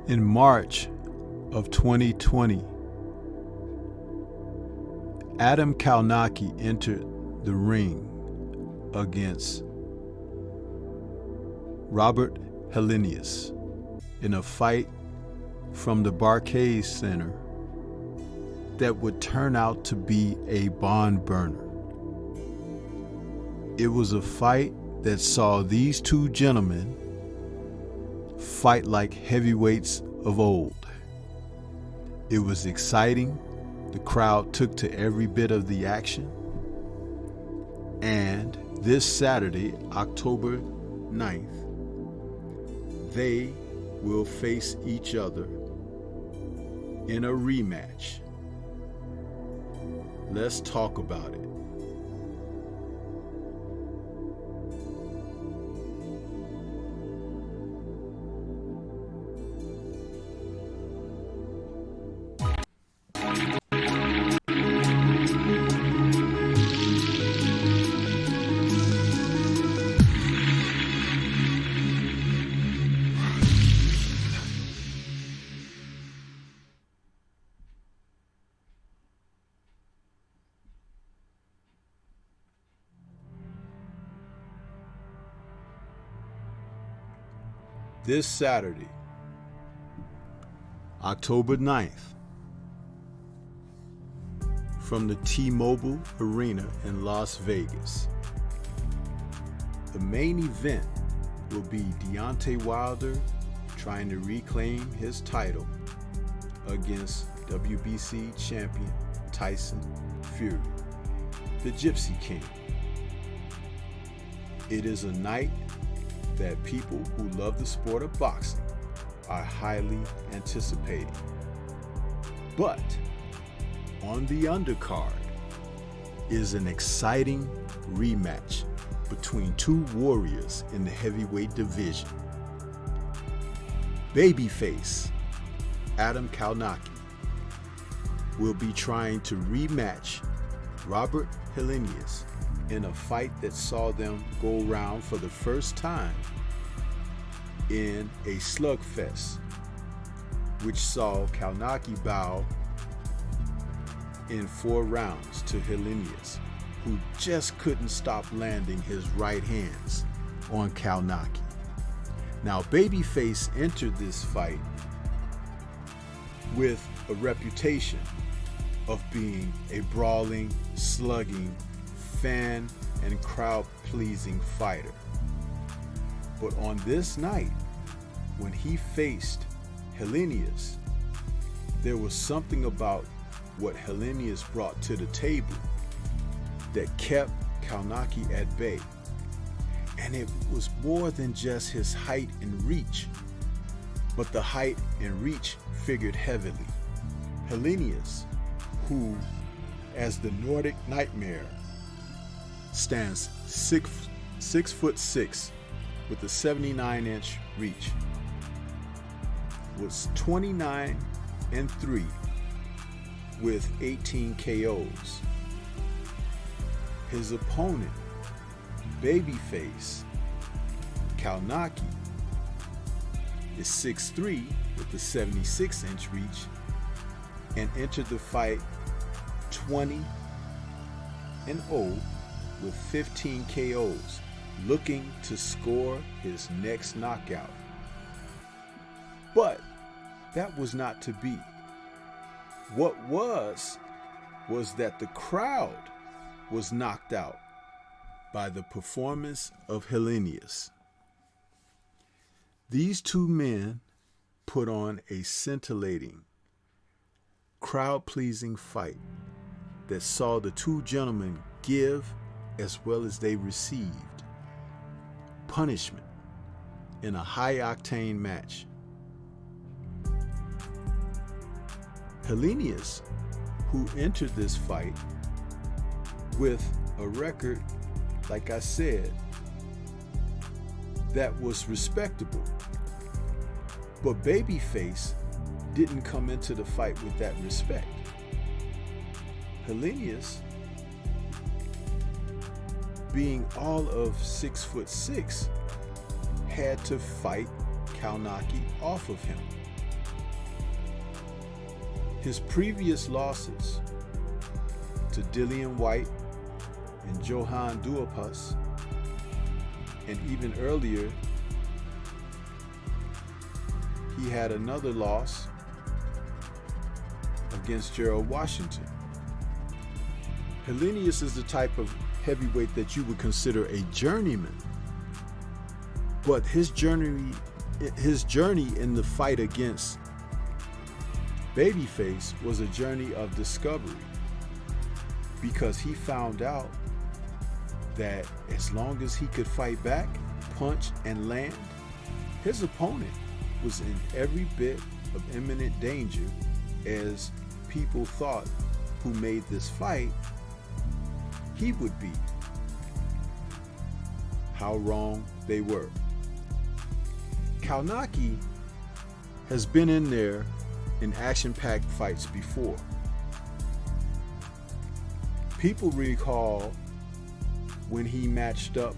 In March of 2020, Adam Kownacki entered the ring against Robert Helenius in a fight from the Barcade Center that would turn out to be a barn burner. It was a fight that saw these two gentlemen fight like heavyweights of old. It was exciting. The crowd took to every bit of the action. And this Saturday, October 9th, they will face each other in a rematch. Let's talk about it. This Saturday, October 9th, from the T-Mobile Arena in Las Vegas. The main event will be Deontay Wilder trying to reclaim his title against WBC champion Tyson Fury, the Gypsy King. It is a night that people who love the sport of boxing are highly anticipating. But on the undercard is an exciting rematch between two warriors in the heavyweight division. Babyface Adam Kownacki will be trying to rematch Robert Helenius in a fight that saw them go round for the first time in a slugfest, which saw Kownacki bow in 4 rounds to Helenius, who just couldn't stop landing his right hands on Kownacki. Now, Babyface entered this fight with a reputation of being a brawling, slugging, fan and crowd-pleasing fighter. But on this night, when he faced Helenius, there was something about what Helenius brought to the table that kept Kownacki at bay. And it was more than just his height and reach, but the height and reach figured heavily. Helenius, who, as the Nordic Nightmare, stands 6'6" with a 79-inch reach, was 29-3 with 18 KOs. His opponent, Babyface Kownacki, is 6'3 with a 76-inch reach and entered the fight 20-0 with 15 KOs, looking to score his next knockout. But that was not to be. What was that the crowd was knocked out by the performance of Helenius. These two men put on a scintillating, crowd-pleasing fight that saw the two gentlemen give as well as they received punishment in a high-octane match. Helenius, who entered this fight with a record, like I said, that was respectable, but Babyface didn't come into the fight with that respect. Helenius, being all of 6'6", had to fight Kownacki off of him. His previous losses to Dillian White and Johann Duhaupas, and even earlier, he had another loss against Gerald Washington. Helenius is the type of heavyweight that you would consider a journeyman, but his journey in the fight against Babyface was a journey of discovery, because he found out that as long as he could fight back, punch, and land, his opponent was in every bit of imminent danger as people thought who made this fight he would be. How wrong they were. Kownacki has been in there in action-packed fights before. People recall when he matched up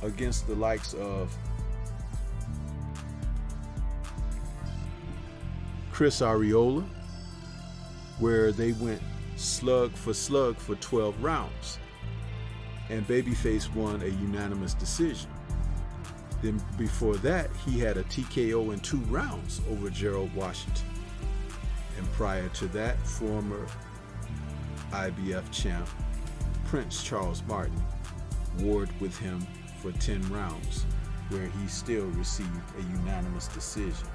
against the likes of Chris Arreola, where they went slug for 12 rounds, and Babyface won a unanimous decision. Then before that, he had a TKO in 2 rounds over Gerald Washington. And prior to that, former IBF champ Prince Charles Martin warred with him for 10 rounds, where he still received a unanimous decision.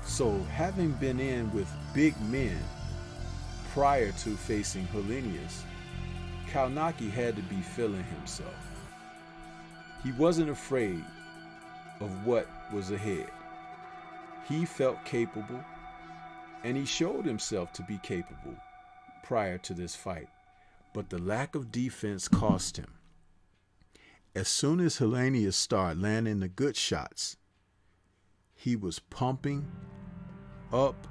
So having been in with big men prior to facing Helenius, Kownacki had to be feeling himself. He wasn't afraid of what was ahead. He felt capable, and he showed himself to be capable prior to this fight. But the lack of defense cost him. As soon as Helenius started landing the good shots, he was pumping up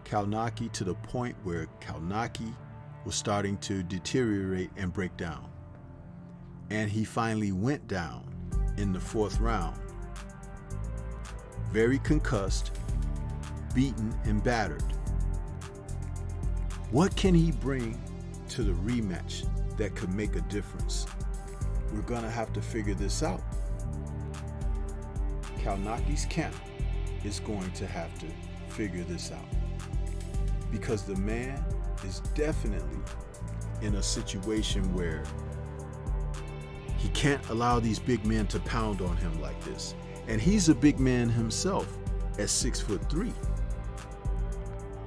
Kownacki to the point where Kownacki was starting to deteriorate and break down. And he finally went down in the 4th round, very concussed, beaten, and battered. What can he bring to the rematch that could make a difference? We're gonna have to figure this out. Kownacki's camp is going to have to figure this out, because the man is definitely in a situation where he can't allow these big men to pound on him like this. And he's a big man himself at 6'3".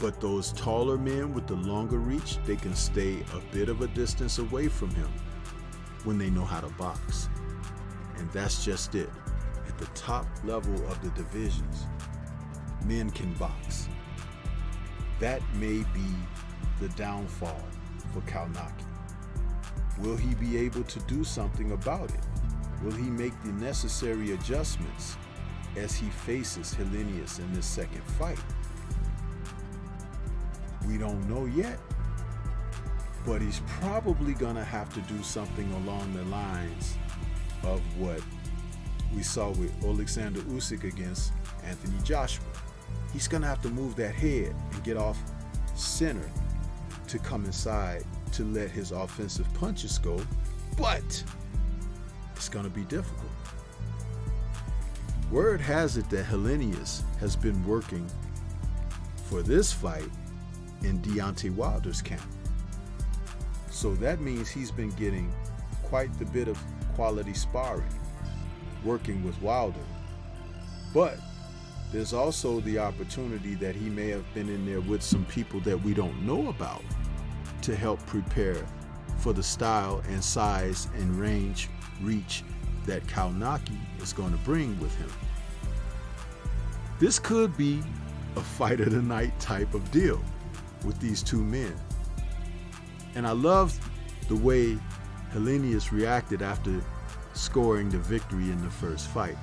But those taller men with the longer reach, they can stay a bit of a distance away from him when they know how to box. And that's just it. At the top level of the divisions, men can box. That may be the downfall for Kownacki. Will he be able to do something about it? Will he make the necessary adjustments as he faces Helenius in this second fight? We don't know yet, but he's probably gonna have to do something along the lines of what we saw with Alexander Usyk against Anthony Joshua. He's gonna have to move that head and get off center to come inside to let his offensive punches go, but it's gonna be difficult. Word has it that Helenius has been working for this fight in Deontay Wilder's camp. So that means he's been getting quite the bit of quality sparring, working with Wilder. But there's also the opportunity that he may have been in there with some people that we don't know about to help prepare for the style and size and reach that Kownacki is going to bring with him. This could be a fight of the night type of deal with these two men. And I loved the way Helenius reacted after scoring the victory in the first fight.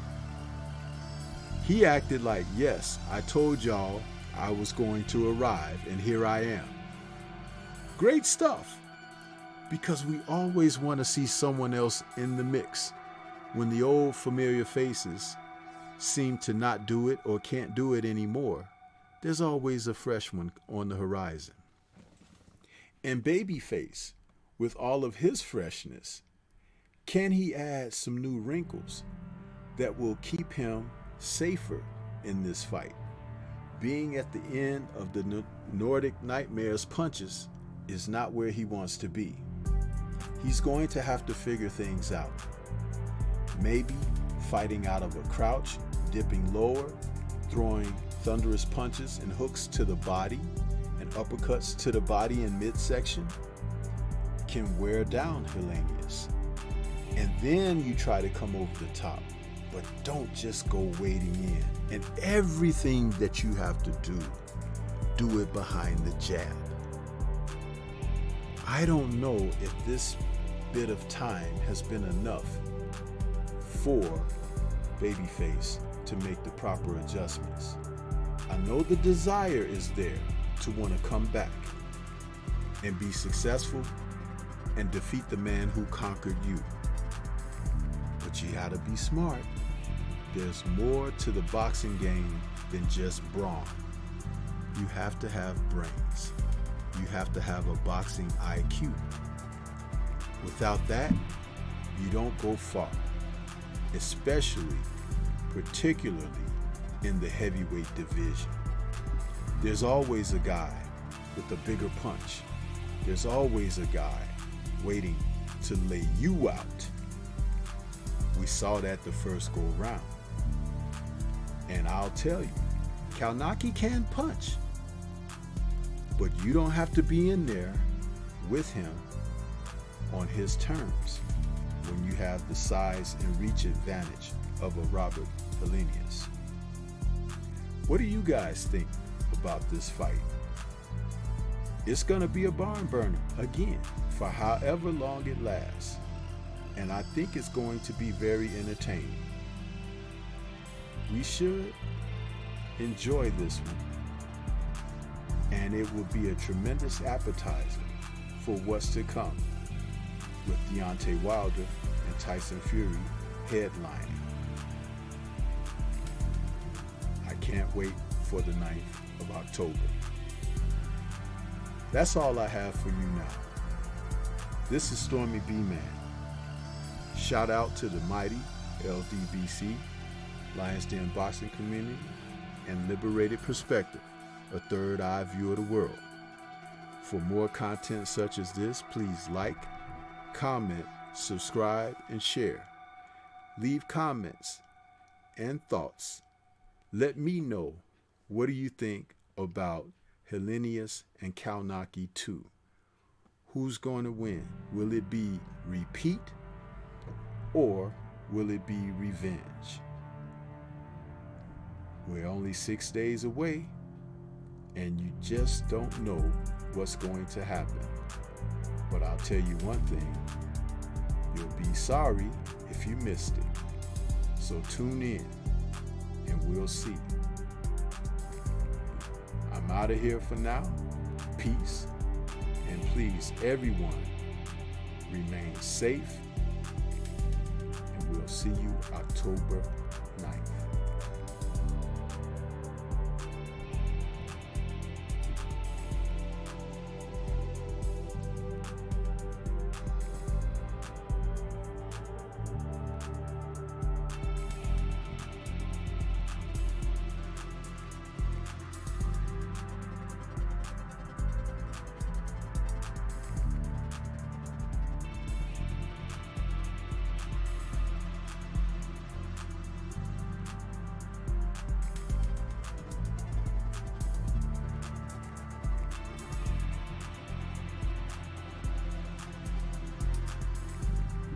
He acted like, yes, I told y'all I was going to arrive, and here I am. Great stuff, because we always want to see someone else in the mix when the old familiar faces seem to not do it or can't do it anymore. there's always a fresh one on the horizon. And Babyface, with all of his freshness, can he add some new wrinkles that will keep him safer in this fight? Being at the end of the Nordic Nightmare's punches is not where he wants to be. He's going to have to figure things out. Maybe fighting out of a crouch, dipping lower, throwing thunderous punches and hooks to the body and uppercuts to the body in midsection can wear down Helenius. And then you try to come over the top, but don't just go wading in. And everything that you have to do it behind the jab. I don't know if this bit of time has been enough for Babyface to make the proper adjustments. I know the desire is there to want to come back and be successful and defeat the man who conquered you. But you gotta be smart. There's more to the boxing game than just brawn. You have to have brains. You have to have a boxing IQ. Without that, you don't go far, particularly in the heavyweight division. There's always a guy with a bigger punch. There's always a guy waiting to lay you out. We saw that the first go round. And I'll tell you, Kownacki can punch, but you don't have to be in there with him on his terms when you have the size and reach advantage of a Robert Helenius. What do you guys think about this fight? It's gonna be a barn burner again for however long it lasts, and I think it's going to be very entertaining. We should enjoy this one, and it will be a tremendous appetizer for what's to come with Deontay Wilder and Tyson Fury headlining. I can't wait for the 9th of October. That's all I have for you now. This is Stormy B-Man. Shout out to the mighty LDBC, Lions Den Boxing Community, and Liberated Perspective, a third eye view of the world. For more content such as this, please like, comment, subscribe, and share. Leave comments and thoughts. Let me know, what do you think about Helenius and Kownacki 2? Who's going to win? Will it be repeat or will it be revenge? We're only 6 days away, and you just don't know what's going to happen. But I'll tell you one thing, you'll be sorry if you missed it. So tune in and we'll see. I'm out of here for now. Peace. And please, everyone, remain safe. And we'll see you October